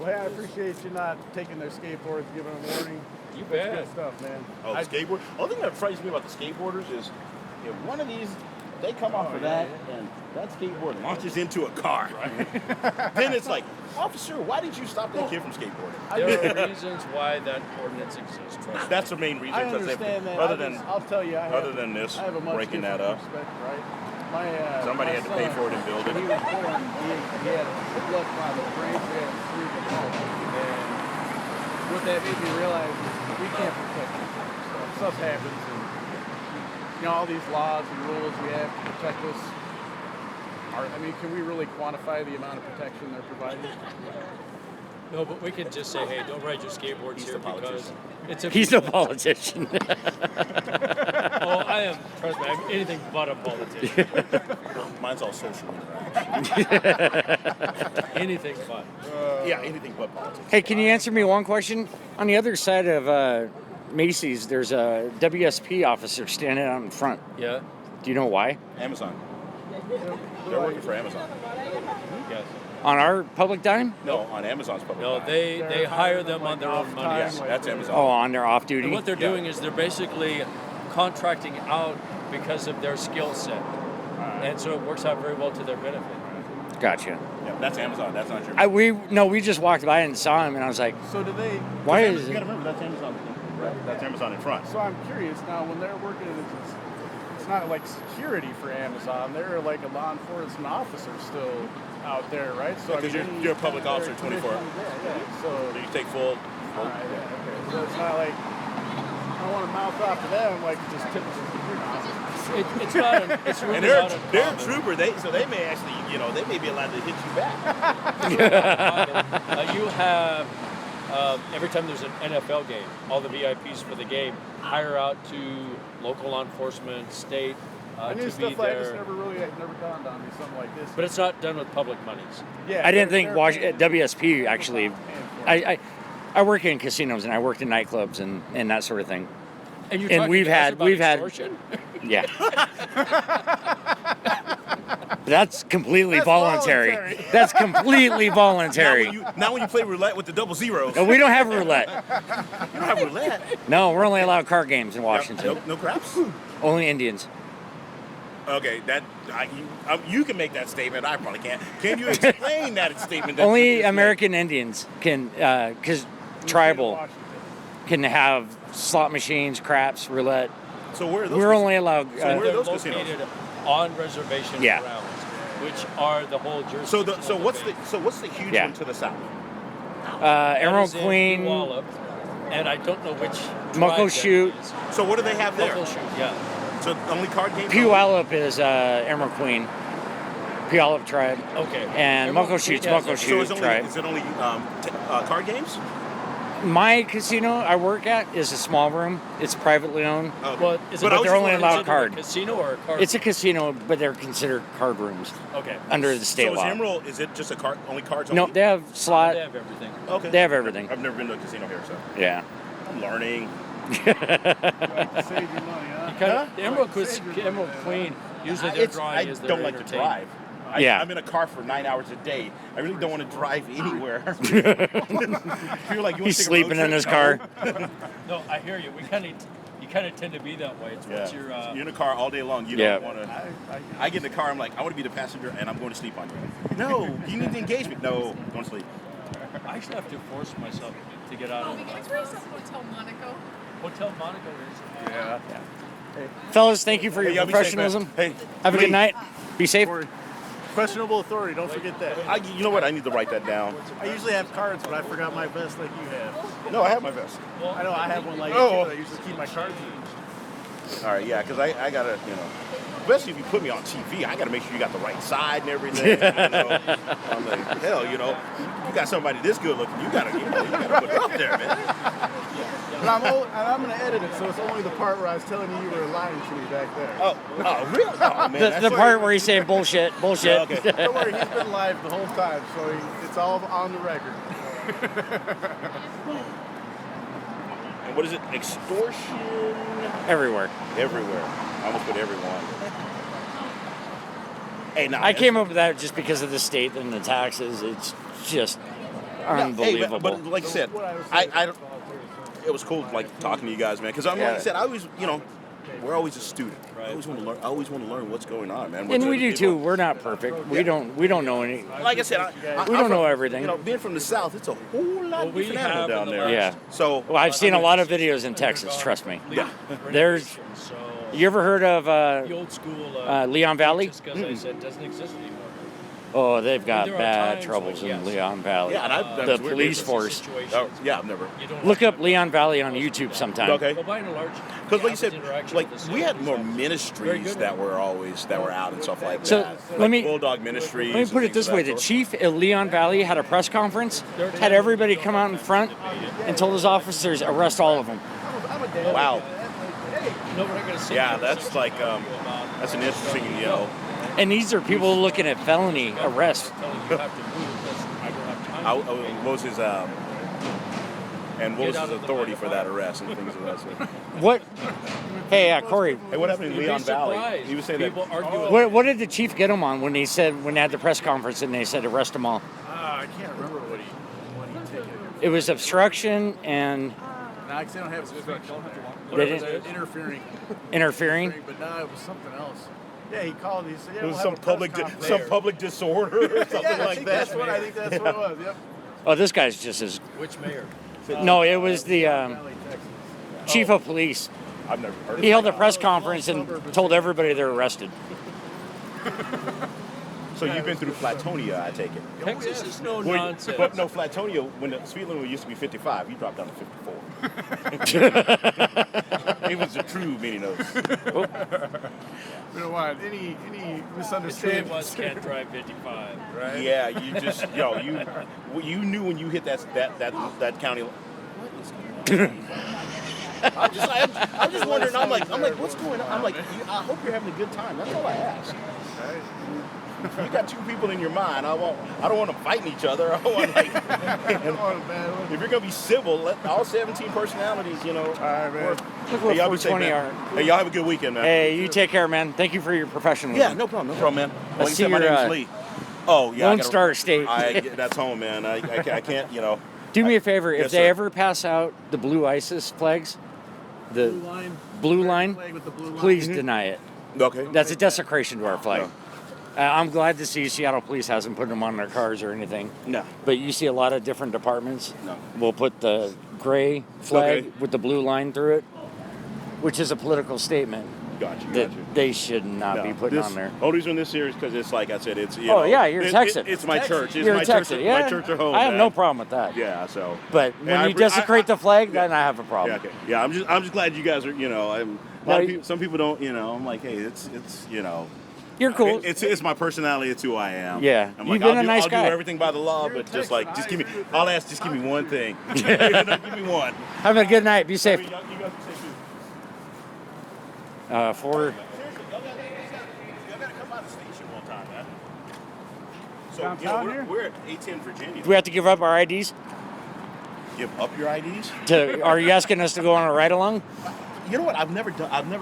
Well, hey, I appreciate you not taking their skateboards, giving them warning. You That's bet. good stuff, man. Oh, the skateboard. The only thing that frightens me about the skateboarders is if one of these, they come off of that and that skateboard launches into a car. Then it's like, officer, why did you stop that kid from skateboarding? There are reasons why that ordinance exists. Trust me. That's the main reason. I 'cause they- understand that. I'll I'll tell you, other than this, I have a much breaking that different up. Respect, right? Somebody my had to pay son, for it and build when it. he was born, he had a blood clot in his brain, so he had cerebral palsy. And what that made me realize is we can't protect people. Stuff happens, and all these laws and rules we have to protect us. Can we really quantify the amount of protection they're providing? No, but we can just say, hey, don't ride your skateboards here because it's a. He's a politician. Oh, I am. Trust me, I'm anything but a politician. Mine's all social interaction. Anything but. Yeah, anything but politics. Hey, can you answer me one question? On the other side of Macy's, there's a WSP officer standing out in front. Yeah. Do you know why? Amazon. They're working for Amazon. Yes. On our public dime? No, on Amazon's public. No, dime. they hire them on their own money. Yes, that's Amazon. Oh, on their off duty? And what they're doing is they're basically contracting out because of their skill set. And so it works out very well to their benefit. Gotcha. Yeah, that's Amazon. That's not your. We just walked by and saw him, and I was like, So do they? why You is gotta it? remember that's Amazon. Right. That's Amazon in front. So I'm curious now, when they're working, it's not like security for Amazon. They're like a law enforcement officer still out there, right? So Because I mean, you're a public officer, 24. Yeah. So You take full. all right, yeah, okay. So it's not like I don't want to mouth off to them like just tip us. It's not. It's really And they're not they're a uncommon. trooper. They may actually, they may be allowed to hit you back. You have every time there's an NFL game, all the VIPs for the game hire out to local law enforcement, state. I knew to stuff be like there. this never dawned on me. Something like this. But it's not done with public monies. Yeah, I didn't think they're- WSP actually. I work in casinos and I worked in nightclubs and that sort of thing. And you're And talking we've to us had- about we've had- extortion? Yeah. That's completely That's voluntary. voluntary. That's completely voluntary. Now when you play roulette with the double zeros, No, we don't have roulette. you don't have roulette. No, we're only allowed card games in Washington. No craps. Only Indians. Okay, you can make that statement. I probably can't. Can you explain that statement? That Only you just American Indians can, because tribal can have slot machines, craps, roulette. made? So where are those? We're only allowed. So where are They're those casinos? located on reservation Yeah. grounds, which are the whole jurisdiction. So of what's base. what's the huge Yeah. one to the south? That Emerald is in Queen, Puyallup, and I don't know which. Mucko tribe that Chute. is. So what do they have there? Mucko Chute, yeah. So only card games. Puyallup is Emerald Queen, Puyallup tribe, Okay. and Emerald Mucko Queen Chute's has Mucko a- So Chute is tribe. it only card games? My casino I work at is a small room. It's privately owned. Okay. Well, is But it I was they're only just allowed considered card. a casino or a card? It's a casino, but they're considered card rooms okay. under the state So is law. Emerald? Is it just a card? Only cards? No, Only? they have slot. They have everything. Okay. They have everything. I've never been to a casino here, so Yeah. I'm learning. Save your money, huh? The Emerald Queen, usually their drawing I is their don't like to entertainment. drive. Yeah. I'm in a car for 9 hours a day. I really don't want to drive anywhere. Feel like you He's sleeping in his car. No, I hear you. You kind of tend to be that way. It's Yeah. what's your You're in a car all day long. You Yeah. don't want to. I get in the car. I'm like, I want to be the passenger, and I'm going to sleep on you. No, you need to engage me. No, don't sleep. I actually have to force myself to get out of Can the we raise up Hotel Monaco? Hotel Monaco is. Yeah. Fellas, thank you for Hey, your y'all be safe, man. professionalism. Hey, Have a good Lee, night. Be safe. Questionable authority. Don't forget that. You know what? I need to write that down. I usually have cards, but I forgot my vest like you have. No, I have my vest. I know I have one like Oh. you, but I usually keep my cards in. All right, yeah, because I gotta, especially if you put me on TV, I gotta make sure you got the right side and everything. I'm like, hell, you got somebody this good looking, you gotta put it up there, man. But I'm going to edit it, so it's only the part where I was telling you were lying to me back there. Oh, really? Oh, man. The that's part where he's saying bullshit, bullshit. Yeah, okay. Don't worry, he's been live the whole time, so it's all on the record. And what is it? Extortion Everywhere. everywhere. I almost put everyone. Hey, nah, I came up with that just because of the state and the taxes. It's just unbelievable. But like I said, it was cool like talking to you guys, man. Because like I said, I always, we're always a student. I always want to learn. I always want to learn what's going on, man. And we do too. We're not perfect. We don't know any. Like I said, We don't know everything. Being from the South, it's a whole lot we different animal have down in the there. Yeah. So Well, I've seen a lot of videos in Texas. Trust me. Yeah. There's. So You ever heard of the old school Leon Valley? just because I said doesn't exist anymore. Oh, they've got There are bad times troubles when, in yes. Leon Valley. Yeah, and I've done The weird police business. force. Situations Oh, yeah, I've never. you don't Look have up Leon Valley on YouTube sometime. Okay. Well, by and large, Because like you said, interaction like with the we had citizens more is very ministries good. that were out and stuff like So, that. let Like me- Bulldog Ministries. Let me and put it things this of way: that the sort. chief at Leon Valley had a press conference, had everybody come out in front, and told his officers arrest all of them. Wow. no, we're not going to see. Yeah, that's like that's an interesting, And these are people looking at felony arrest. telling you have to move. I don't have time. what was his and what was Get out his of the authority line for of that fire. arrest and things of that sort. What? Hey, Corey. Hey, what happened in You'd be Leon Valley? surprised. He was saying that. People argue. What did the chief get him on when he said when they had the press conference and they said arrest them all? I can't remember what he ticket. It was obstruction and No, because they don't have obstruction. They didn't- Interfering. interfering. But no, it was something else. Yeah, he called. He said, "Yeah, It was we'll some have a press public conference." public disorder or something Yeah, I like think that. that's what I think that's what it was. Yep. Oh, this guy's just as. Which mayor? No, it was the Valley, Texas. chief of police. I've never heard of He it. held a press conference and told everybody they're arrested. So you've been through Flatonia, I take it. Texas is no Well, nonsense. But no, Flatonia, when the speed limit used to be 55, you dropped down to 54. It was the true meaning of. We don't want any Three of misunderstandings. us can't drive 55. Right? Yeah, you just you knew when you hit that county. What is going on? I'm just wondering. I'm like, what's going on? I'm like, I hope you're having a good time. That's all I ask. You got two people in your mind. I don't want them fighting each other. I want if you're gonna be civil, let all 17 personalities, All right, man. Look Hey, what y'all be safe, 420 man. are. Hey, y'all have a good weekend, man. Hey, you take care, man. Thank you for your professionalism. Yeah, no problem, man. Like I see said, my your, name's Lee. Oh, yeah. Lone Star State. That's home, man. I can't, Do me a favor. Yes, If they sir. ever pass out the blue ISIS flags, the blue line, Flag with the blue line. please deny it. Okay. That's a desecration to our flag. I'm glad to see Seattle Police hasn't put them on their cars or anything. No. But you see a lot of different departments. No. Will put the gray flag Okay. with the blue line through it, which is a political statement Got you. that they should not be putting on there. Only reason this series because it's like I said, it's Oh, yeah, you're Texan. It's my church. It's You're my a church. Texan, yeah. My church at home. I have man. no problem with that. Yeah. So. But when Yeah, you desecrate the flag, yeah. then I have a problem. Yeah. Okay. Yeah. I'm just glad you guys are. Some people don't. I'm like, hey, it's. You're cool. It's my personality. It's who I am. Yeah. I'm You've like, been a nice I'll guy. do everything by the law, but just give me. I'll ask. Just give me one thing. Give me one. Have a good night. Be safe. You guys be safe too. For Seriously, y'all gotta come out of the station one time, man. So Downtown here? we're at 810 Virginia. do we have to give up our IDs? Give up your IDs? Are you asking us to go on a ride along? You know what? I've never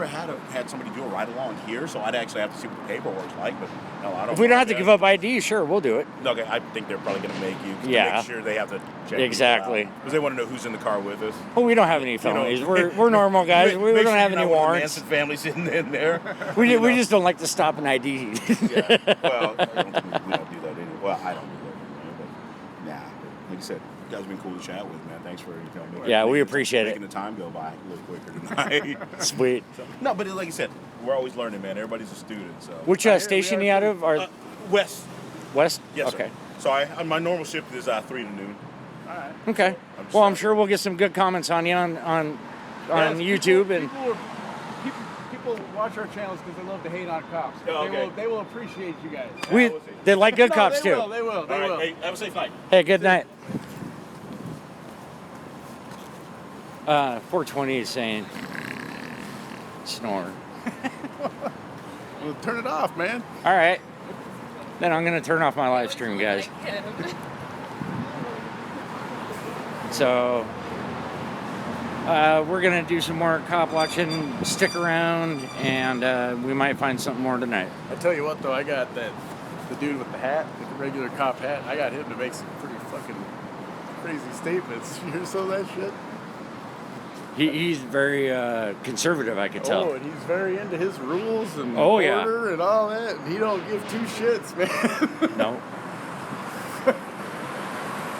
had somebody do a ride along here, so I'd actually have to see what the paperwork's like. But no, I don't. If we don't have to that. give up IDs, sure, we'll do it. Okay, I think they're probably going to make you. Yeah. Make sure they have to check. Exactly. Because they want to know who's in the car with us. Well, we don't have any felonies. We're normal guys. We Make don't sure have you're any not one of the warrants. Manson family sitting in there. We You know? just don't like to stop an ID. Yeah. Well, we don't do that anyway. Well, I don't do that anyway. But nah. But like I said, you guys have been cool to chat with, man. Thanks for Yeah, we appreciate it. making the time go by a little quicker tonight. Sweet. No, but like I said, we're always learning, man. Everybody's a student. So. Which station you out of? Or West. West? Yes, Okay. sir. So my normal shift is 3 to noon. Okay. Well, I'm sure we'll get some good comments on you on YouTube and. People watch our channels because they love to hate on cops. Oh, okay. They will appreciate you gus. They like good No, cops they too. will, they will. All right, will. hey, have a safe night. Hey, good night. 420 is saying snore. Well, turn it off, man. All right. Then I'm going to turn off my live stream, guys. So, we're going to do some more cop watching. Stick around, and we might find something more tonight. I tell you what, though, I got the dude with the hat, with the regular cop hat. I got him to make some pretty fucking crazy statements. You hear some of that shit? He's very conservative, I could tell. Oh, and he's very into his rules and Oh, yeah. order and all that. And he don't give two shits, man. No.